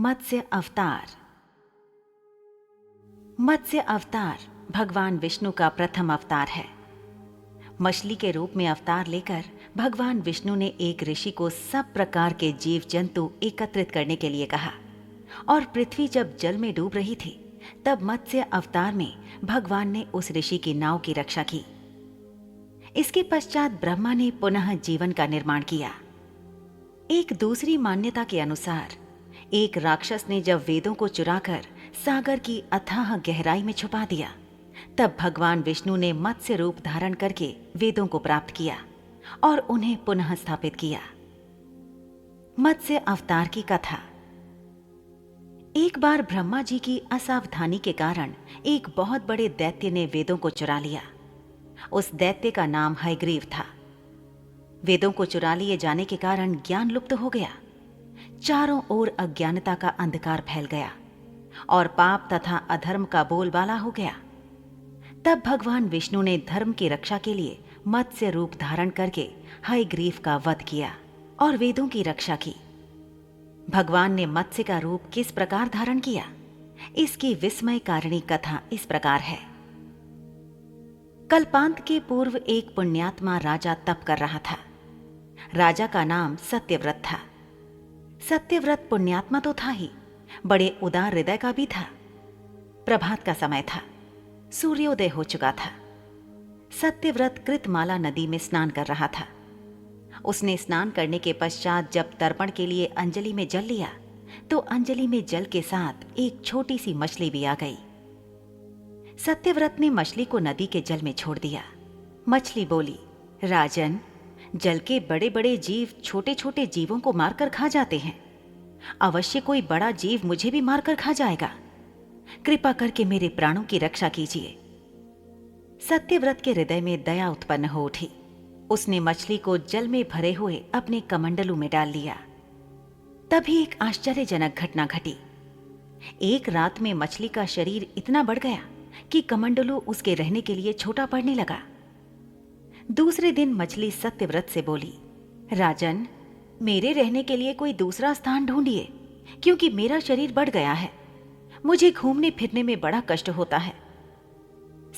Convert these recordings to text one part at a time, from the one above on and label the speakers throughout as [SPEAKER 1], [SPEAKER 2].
[SPEAKER 1] मत्स्य अवतार। मत्स्य अवतार भगवान विष्णु का प्रथम अवतार है। मछली के रूप में अवतार लेकर भगवान विष्णु ने एक ऋषि को सब प्रकार के जीव जंतु एकत्रित करने के लिए कहा और पृथ्वी जब जल में डूब रही थी तब मत्स्य अवतार में भगवान ने उस ऋषि की नाव की रक्षा की। इसके पश्चात ब्रह्मा ने पुनः जीवन का निर्माण किया। एक दूसरी मान्यता के अनुसार एक राक्षस ने जब वेदों को चुराकर सागर की अथाह गहराई में छुपा दिया तब भगवान विष्णु ने मत्स्य रूप धारण करके वेदों को प्राप्त किया और उन्हें पुनः स्थापित किया। मत्स्य अवतार की कथा। एक बार ब्रह्मा जी की असावधानी के कारण एक बहुत बड़े दैत्य ने वेदों को चुरा लिया। उस दैत्य का नाम हयग्रीव था। वेदों को चुरा लिए जाने के कारण ज्ञान लुप्त हो गया। चारों ओर अज्ञानता का अंधकार फैल गया और पाप तथा अधर्म का बोलबाला हो गया। तब भगवान विष्णु ने धर्म की रक्षा के लिए मत्स्य रूप धारण करके हयग्रीव का वध किया और वेदों की रक्षा की। भगवान ने मत्स्य का रूप किस प्रकार धारण किया, इसकी विस्मयकारिणी कथा इस प्रकार है। कल्पांत के पूर्व एक पुण्यात्मा राजा तप कर रहा था। राजा का नाम सत्यव्रत था। सत्यव्रत पुण्यात्मा तो था ही, बड़े उदार हृदय का भी था। प्रभात का समय था, सूर्योदय हो चुका था। सत्यव्रत कृतमाला नदी में स्नान कर रहा था। उसने स्नान करने के पश्चात जब तर्पण के लिए अंजलि में जल लिया तो अंजलि में जल के साथ एक छोटी सी मछली भी आ गई। सत्यव्रत ने मछली को नदी के जल में छोड़ दिया। मछली बोली, राजन, जल के बड़े बड़े जीव छोटे छोटे जीवों को मारकर खा जाते हैं। अवश्य कोई बड़ा जीव मुझे भी मारकर खा जाएगा। कृपा करके मेरे प्राणों की रक्षा कीजिए। सत्यव्रत के हृदय में दया उत्पन्न हो उठी। उसने मछली को जल में भरे हुए अपने कमंडलू में डाल लिया। तभी एक आश्चर्यजनक घटना घटी। एक रात में मछली का शरीर इतना बढ़ गया कि कमंडलू उसके रहने के लिए छोटा पड़ने लगा। दूसरे दिन मछली सत्यव्रत से बोली, राजन, मेरे रहने के लिए कोई दूसरा स्थान ढूंढिए, क्योंकि मेरा शरीर बढ़ गया है। मुझे घूमने फिरने में बड़ा कष्ट होता है।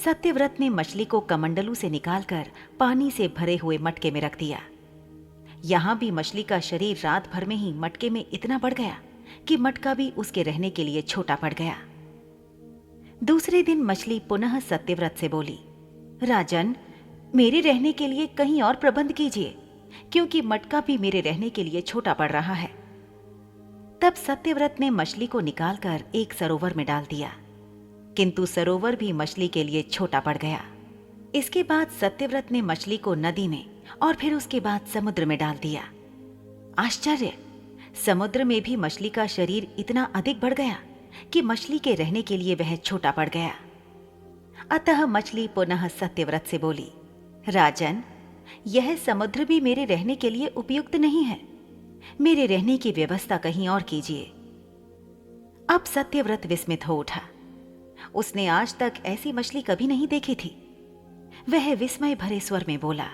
[SPEAKER 1] सत्यव्रत ने मछली को कमंडलू से निकालकर पानी से भरे हुए मटके में रख दिया। यहां भी मछली का शरीर रात भर में ही मटके में इतना बढ़ गया कि मटका भी उसके रहने के लिए छोटा पड़ गया। दूसरे दिन मछली पुनः सत्यव्रत से बोली, राजन, मेरे रहने के लिए कहीं और प्रबंध कीजिए, क्योंकि मटका भी मेरे रहने के लिए छोटा पड़ रहा है। तब सत्यव्रत ने मछली को निकालकर एक सरोवर में डाल दिया, किंतु सरोवर भी मछली के लिए छोटा पड़ गया। इसके बाद सत्यव्रत ने मछली को नदी में और फिर उसके बाद समुद्र में डाल दिया। आश्चर्य! समुद्र में भी मछली का शरीर इतना अधिक बढ़ गया कि मछली के रहने के लिए वह छोटा पड़ गया। अतः मछली पुनः सत्यव्रत से बोली, राजन, यह समुद्र भी मेरे रहने के लिए उपयुक्त नहीं है। मेरे रहने की व्यवस्था कहीं और कीजिए। अब सत्यव्रत विस्मित हो उठा। उसने आज तक ऐसी मछली कभी नहीं देखी थी। वह विस्मय भरे स्वर में बोला,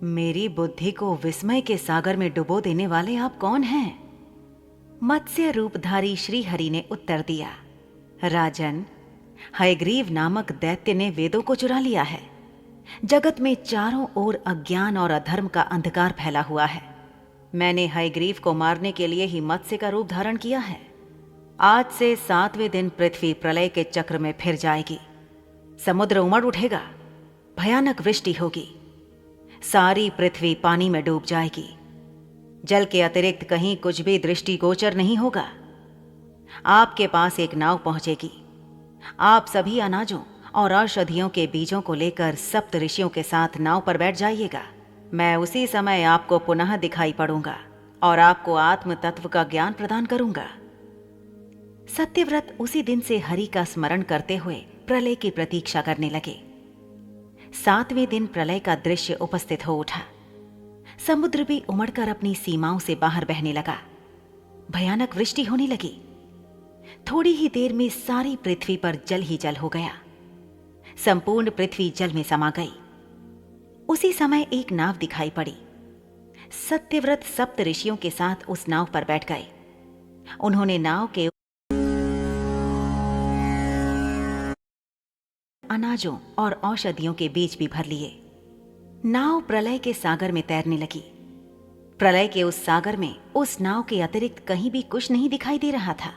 [SPEAKER 1] मेरी बुद्धि को विस्मय के सागर में डुबो देने वाले आप कौन हैं? मत्स्य रूपधारी श्री हरि ने उत्तर दिया, राजन, हयग्रीव नामक दैत्य ने वेदों को चुरा लिया है। जगत में चारों ओर अज्ञान और अधर्म का अंधकार फैला हुआ है। मैंने हयग्रीव को मारने के लिए ही मत्स्य का रूप धारण किया है। आज से 7वें दिन पृथ्वी प्रलय के चक्र में फिर जाएगी। समुद्र उमड़ उठेगा, भयानक वृष्टि होगी, सारी पृथ्वी पानी में डूब जाएगी। जल के अतिरिक्त कहीं कुछ भी दृष्टिगोचर नहीं होगा। आपके पास एक नाव पहुंचेगी। आप सभी अनाजों और औषधियों के बीजों को लेकर सप्त ऋषियों के साथ नाव पर बैठ जाइएगा। मैं उसी समय आपको पुनः दिखाई पड़ूंगा और आपको आत्म तत्व का ज्ञान प्रदान करूंगा। सत्यव्रत उसी दिन से हरि का स्मरण करते हुए प्रलय की प्रतीक्षा करने लगे। 7वें दिन प्रलय का दृश्य उपस्थित हो उठा। समुद्र भी उमड़कर अपनी सीमाओं से बाहर बहने लगा। भयानक वृष्टि होने लगी। थोड़ी ही देर में सारी पृथ्वी पर जल ही जल हो गया। संपूर्ण पृथ्वी जल में समा गई। उसी समय एक नाव दिखाई पड़ी। सत्यव्रत सप्त ऋषियों के साथ उस नाव पर बैठ गए। उन्होंने नाव के अनाजों और औषधियों के बीज भी भर लिए। नाव प्रलय के सागर में तैरने लगी। प्रलय के उस सागर में उस नाव के अतिरिक्त कहीं भी कुछ नहीं दिखाई दे रहा था।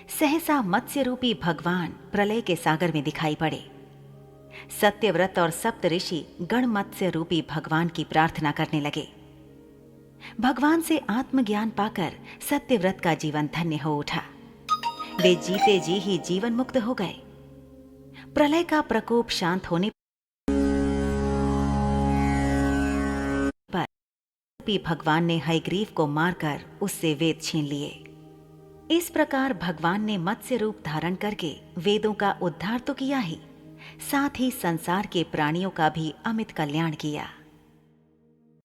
[SPEAKER 1] सहसा मत्स्य रूपी भगवान प्रलय के सागर में दिखाई पड़े। सत्यव्रत और सप्त ऋषि गण मत्स्य रूपी भगवान की प्रार्थना करने लगे। भगवान से आत्मज्ञान पाकर सत्यव्रत का जीवन धन्य हो उठा। वे जीते जी ही जीवन मुक्त हो गए। प्रलय का प्रकोप शांत होने पर भगवान ने हयग्रीव को मारकर उससे वेद छीन लिए। इस प्रकार भगवान ने मत्स्य रूप धारण करके वेदों का उद्धार तो किया ही, साथ ही संसार के प्राणियों का भी अमित कल्याण किया।